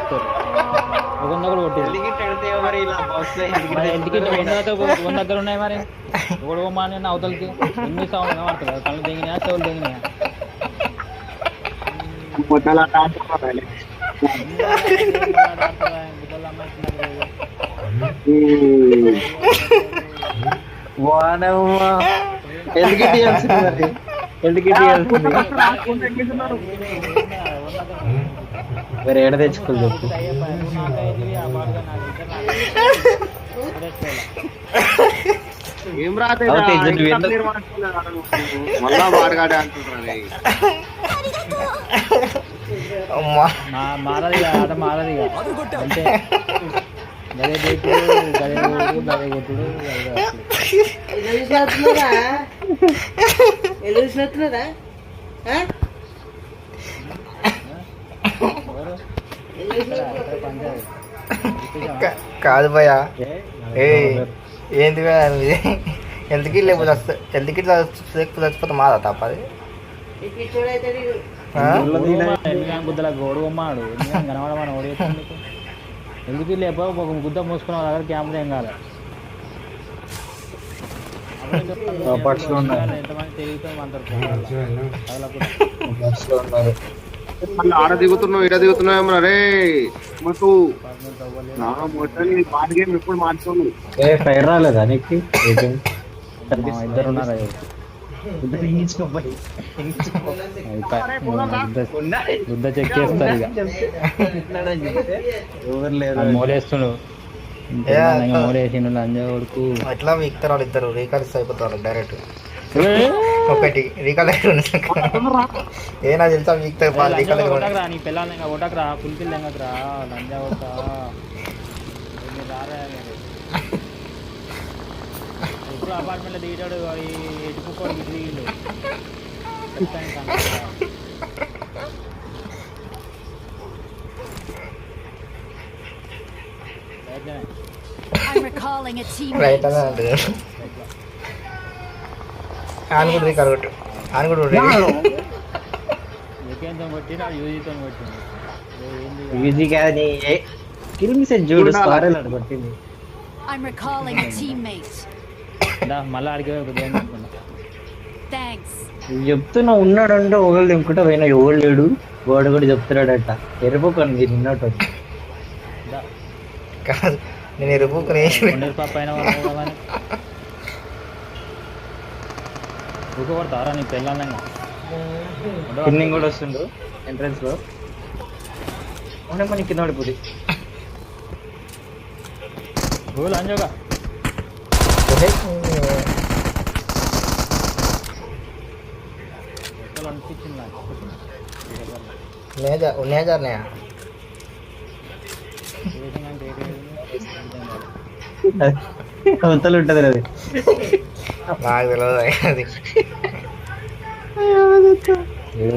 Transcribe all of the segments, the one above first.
చెప్తారు. ఒకరిని ఒకరు కొట్టారు. ఇంటికి 100 దగ్గర ఉన్నాయి మరి. ఒకడు మాని అవతలకి ఎన్ని సౌండ్ కనబడుతుంది. కళ్ళు దిగినాయా చెవులు దిగినాయా? వేరే ఏడ తెచ్చుకోవాలి చెప్పు. ఏం రాత్రి మళ్ళా వాడగాడే అంటున్నారు. మారది ఆట మారది అంటే గదే దేకుడు గదే కొడుడు గదే కొట్టుడు కాదు భయ్యా. ఏంది ఎందుకు లేకపోతే ఎందుకు చచ్చిపోతే మాదా తప్పది. గుద్దల గోడు అమ్మాడు కనబడమని ఓడేస్తుంది. ఎందుకు లేపో ఒక గుద్ద మూసుకున్న దగ్గర క్యాంపులు ఏం కాదు. ఎంతమంది తెలియదు మళ్ళీ ఆడ దిగుతున్నావు ఇడ దిగుతున్నావు రే మాకు పాట గేమ్ ఎప్పుడు మార్చుకోను. ఫైర్ రాలేదా నీకు? ఇద్దరు ఉన్నారు. గుద్ద చెక్ చేస్తారు ఇక. మోలేస్తుండు మోలేసిండు లంజా కొడుకు. ఎట్లా వీక్తారు వాళ్ళు ఇద్దరు. రీకాలిస్ అయిపోతారు డైరెక్ట్. ఒకటి రీకాల్ ఏనా తెలుసా వీక్తారు. నీ పిల్లలు కొట్టకరా ఫుల్ పిల్ల ఎంగకరా లంజా కొట్ట రారా. ఇప్పుడు అపార్ట్మెంట్లో దిగాడు ఎటుకోడు ఇటు దిగిండు. రైట్ అని అంటే ఆయన కూడా రీకాల్ కొట్టు. ఆయన కూడా ఏకేంతో కొట్టిన యూజీతో కొట్టింది. యూజీ కాదు కిల్ మిస్ చూడు స్క్వాడ్ కొట్టింది. మళ్ళీ అడిగే చెప్తున్నా ఉన్నాడంటే ఒకళ్ళు దింపుకుంటా పోయినా ఎవరు లేడు. వాడు కూడా చెప్తున్నాడట ఎరుపుకొని మీరు ఉన్నట్టు కాదు. నేను ఎరుపుకొని ఊకబడతారా నీ పెళ్ళంగా. కిన్నింగ్ కూడా వస్తుండు ఎంట్రన్స్ లో ఉండే మన కింద పడిపోతుంది. అంజోగా అవతలు ఉంటది అది నాకు తెలియదు. అది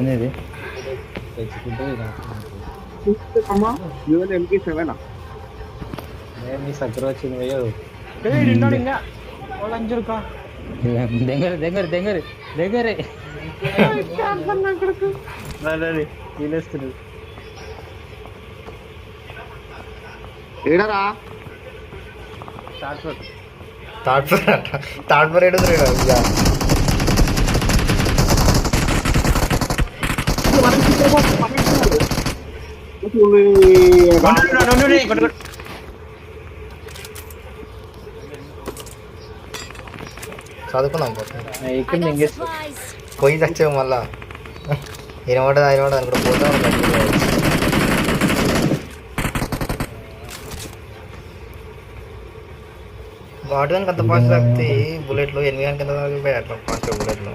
ఏది మీ సగ్గర వచ్చింది పోయో దగ్గర దగ్గర దగ్గర దగ్గరే వీలేస్తున్నాడు. ఏడరా థర్డ్ ఫ్లోర్ ఏడు చదువుకున్నాం పోయి చచ్చావు మళ్ళా. అయినమాట అనుకుంటా పోతాం. వాటి దానికి అంత ఫాస్ట్ తాకితే బుల్లెట్లు 8 గంటల కింద తాగిపోయాయి అట్లా ఫాస్ట్ బుల్లెట్లు.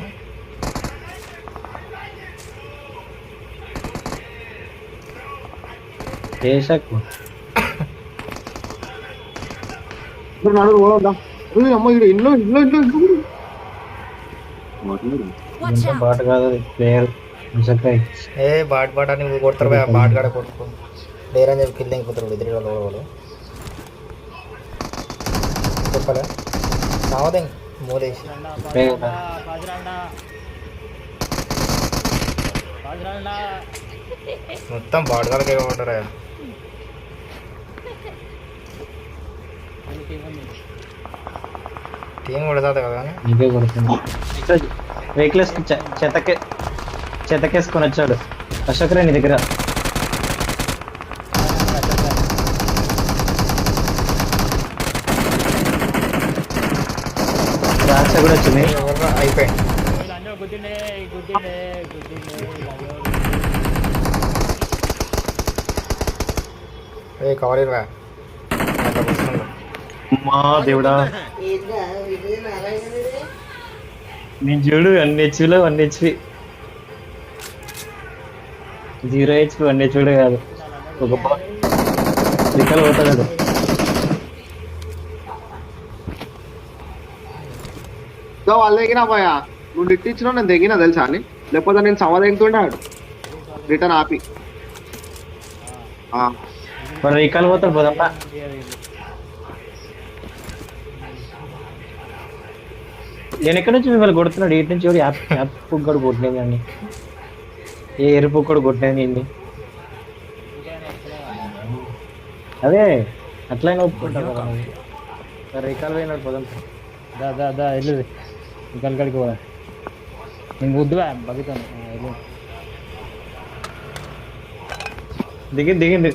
అమ్మ ఇంట్లో ఇంట్లో ఇంట్లో బాట కాదు ప్లేయర్ బాట్ అని కొడతారు భయ. బాట్ కాడ కొట్టుకో లేరని చెప్పి కిల్ అయిపోతారు ఎదురు వాళ్ళు చెప్పలే. సావదే మూలేసి మొత్తం బాట్ కాడకే కొట్టారా. టీం కూడా తాత కదా కానీ నీకే కొడుతుంది వెహికల్ చెతకేసుకొని వచ్చాడు అశోక్ రే నీ దగ్గర రాక్ష కూడా వచ్చింది ఎవరు అయిపోయింది ఏ కవర్ ఇవ్వరా మా దేవుడా నేను చూడు 1 హెచ్పిలో 1 హెచ్పి 0 హెచ్పి 1 హెచ్పి కాదు ఒక రికల్ పోతాడు వాళ్ళు దిగినా పోయా నువ్వు ఇట్టించినావు నేను దిగినా తెలుసా అని లేకపోతే నేను సమ దిగుతుండాడు రిటర్న్ ఆపి మరి రికల్ పోతాడు పోదంపా నేను ఎక్కడి నుంచి మిమ్మల్ని కొడుతున్నాడు ఇటు నుంచి యాప్ పుక్కడు కొట్టలేదు అండి ఏ ఎరుపు కూడా కొట్టలేదు ఏంటి అదే అట్లయినా ఒప్పుకుంటాను రికాల్ పోయినాడు పోదాం దా వెళ్ళు ఇంకల్ కడికి పోదా నేను వద్దువా బగుతాను దిగింది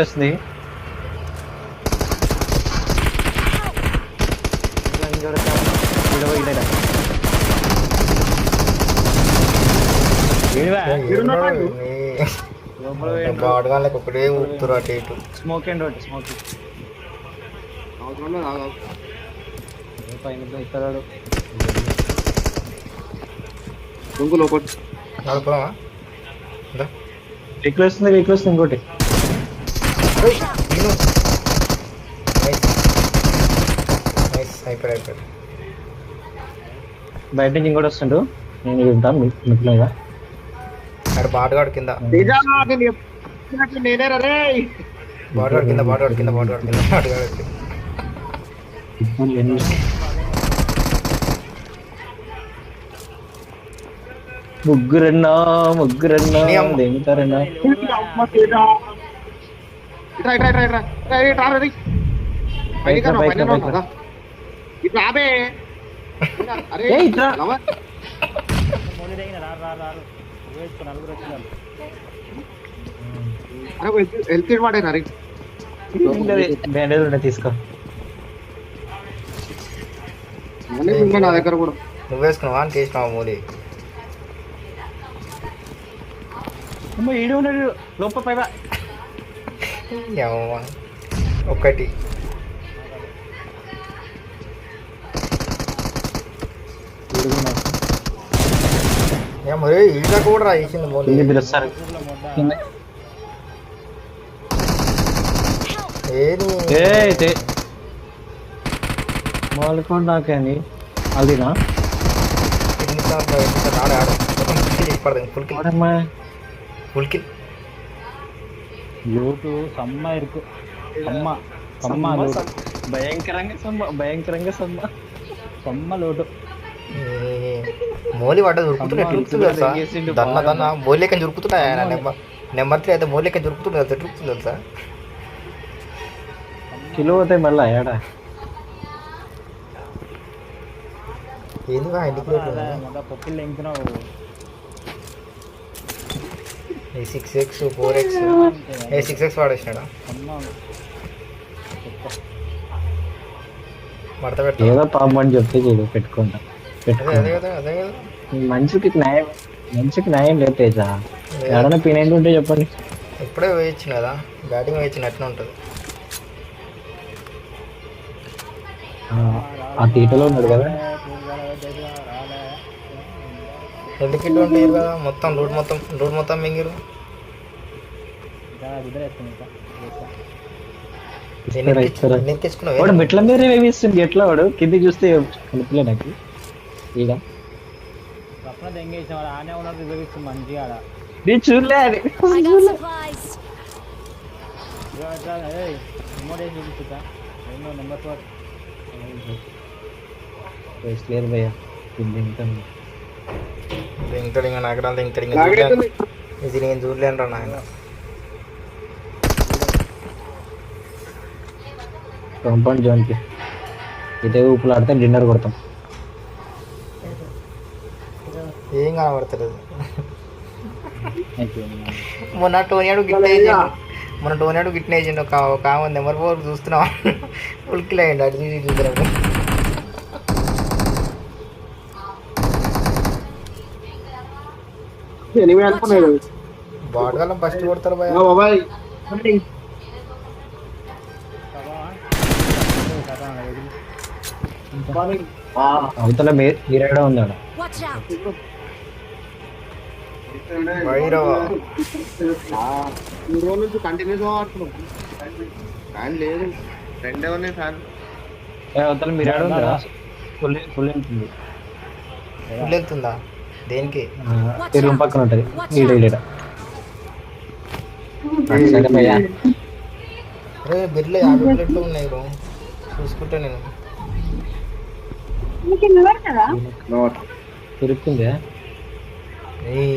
వస్తుంది బాడగాళ్ళకి ఒకటే ఊపుతురు అటు ఇటు స్మోక్ అండ్ రోడ్ స్మోక్ పైన ఇస్తాడు లోపల నడుపుదామా వెహికల్ వస్తుంది ఇంకోటి అయిపోయాడు బయట నుంచి ఇంకోటి వస్తుండు నేను ఉంటాను మిట్లేదా అక్కడ బాటగాడు కింద నేనే రే బాటగాడు కింద బాటగాడు ముగ్గురన్నా దిగుతారన్నా హెల్త్ వాడేనా రీ బ్యాండేజ్ ఉండే తీసుకో నా దగ్గర కూడా నువ్వు వేసుకున్నావా అని చేసినావా మోదీ ఈడు ఉన్నాడు లోపల పైగా ఒకటి మరి ఈడ కూడా వేసింది మోదీ వస్తారు ఏది మాల్కొండ నాకేంది అదినా ఫుల్ కిల్ లోటు సమ్మ ఇరుకు సమ్మ లోటు భయంకరంగా సమ్మ లోటు మోలీ పడ్డ చురుకుతుంది తెలుసా దన్న మోలేక చురుకుతున్నాయి ఆయన నెంబర్ 3 అయితే మోలేక చురుకుతుంది తెలుసా చురుకుతుంది తెలుసా కిలో అవుతాయి మళ్ళా ఏడా ఏంది పప్పులు లెంకున్నావు 6x 4x 6x వాడేసినాడా మడత పెట్ట ఏదో పాపం అని చెప్తే చూడు పెట్టుకుంటా అదే కదా మంచికి న్యాయం లేదు తేజ ఎవరైనా పినైంది ఉంటే చెప్పండి ఇప్పుడే వేయచ్చు కదా బ్యాటింగ్ వేయించినట్టు ఉంటుంది ఆ తీటలో ఉన్నాడు కదా ఎందుకు ఇటువంటి కదా మొత్తం రోడ్ మొత్తం మింగిరు వాడు మెట్ల మీద వేస్తుంది ఎట్లా వాడు కిందికి చూస్తే కనిపించలే నాకు ఈడ ఆనే ఉన్నారు మంచిగా నేను చూడలే అది నెంబర్ 4 క్లియర్ భయ్యా దింకడింగ్ నాకడా దింకడింగ్ ఇది నేను చూడలేను రా నాయన కాంపౌండ్ జోన్కి ఇదే ఊపులాడితే డిన్నర్ కొడతాం. ఏం కనబడతలేదు. అయిపోయింది. మొన్న టోనియాడు గిట్నే వేసిండు. ఒక ఆమె నెంబర్ 4 చూస్తున్నావా? ఉల్కిలో అయ్యండి అటు చూసి చూద్దరు. ఎనిమిది అనుకున్నాడు బాటగాలం ఫస్ట్ కొడతారు భయ. బాబాయ్. అవతల మీరేడా ఉంది ఆడ. Watch out! భైరవ 3 రోజుల నుంచి కంటిన్యూస్ ఆడుతున్నాం. ఫ్యాన్ లేదు, 2 ఉన్నాయి ఫ్యాన్. అవతల మీరేడా ఉందా? ఫుల్ ఉంటుంది. ఫుల్ వెళ్తుందా? దేనికి? ఈ రూమ్ పక్కన ఉంటుంది. ఈడ సరే భయ్యా. అరే బిర్లే 50 ప్లేట్లు ఉన్నాయి బ్రో, చూసుకుంటా నేను.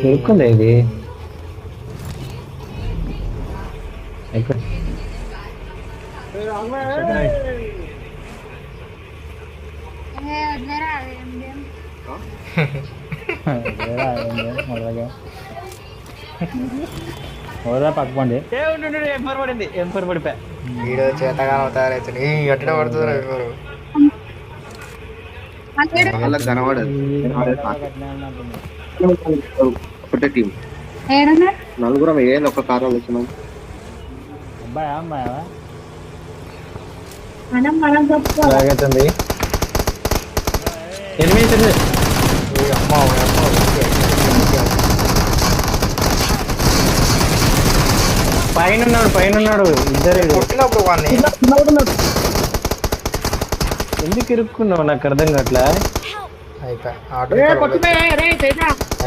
ఇరుక్కుందా ఇది ఎక్కడ? పక్కండి M4 పడిపోయా. వీడియో చేతగా అవుతారైతే ఎట్లా పడుతుందో ఎవరు వాళ్ళకి కనబడదు. ఒకటే టీం, నలుగురం ఏంది ఒక కార్ వచ్చినాం. అబ్బాయా అమ్మాయా? లాగైతుంది. ఎనిమిది అమ్మ పైన ఉన్నాడు ఇద్దరు. కొట్టినప్పుడు వాడిని ఎందుకు ఇరుక్కున్నావు నాకు అర్థం కావట్లే. అయిపోయా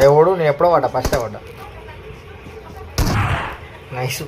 ఎవడు నేను ఎప్పుడో పడ్డా, ఫస్ట్ పడ్డా. నైస్.